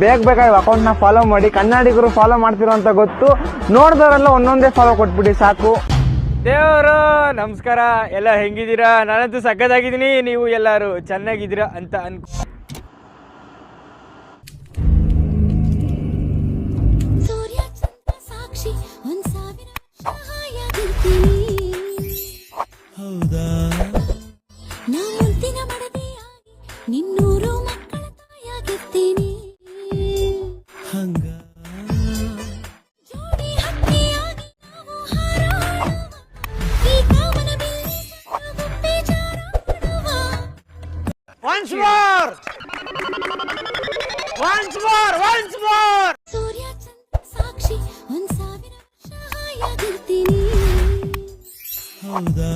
ಬೇಗ ಅಕೌಂಟ್ ನ ಫಾಲೋ ಮಾಡಿ. ಕನ್ನಡಿಗರು ಫಾಲೋ ಮಾಡ್ತಿರೋ ಅಂತ ಗೊತ್ತು, ನೋಡಿದವರೆಲ್ಲ ಒಂದೊಂದೇ ಫಾಲೋ ಕೊಟ್ಬಿಡಿ ಸಾಕು. ದೇವರು ನಮಸ್ಕಾರ, ಎಲ್ಲ ಹೆಂಗಿದ್ದೀರಾ? ನಾನಂತೂ ಸಕ್ಕತ್ತಾಗಿದ್ದೀನಿ, ನೀವು ಎಲ್ಲರೂ ಚೆನ್ನಾಗಿದ್ದೀರಾ ಅಂತ ಅನ್ಕೊ. ಹೌದಾ, ಮುಂದಿನ ನಿನ್ನೂರು ಮಕ್ಕಳ ತಾಯಾಗಿರ್ತೀನಿ. ಹಂಗ ಜೋಡಿ ಹಕ್ಕಿಯಾಗಿ ನಾವು ಹಾರಾಡುವ, ಈ ಕಾಮನ ಬಿಲ್ಲಿ ಬೇಜಾರಾಡುವ. Once more! ಸೂರ್ಯ ಚಂದ್ರ ಸಾಕ್ಷಿ 1000 ವರ್ಷ ಹಾಯಾಗಿರ್ತೀನಿ. ಹೌದಾ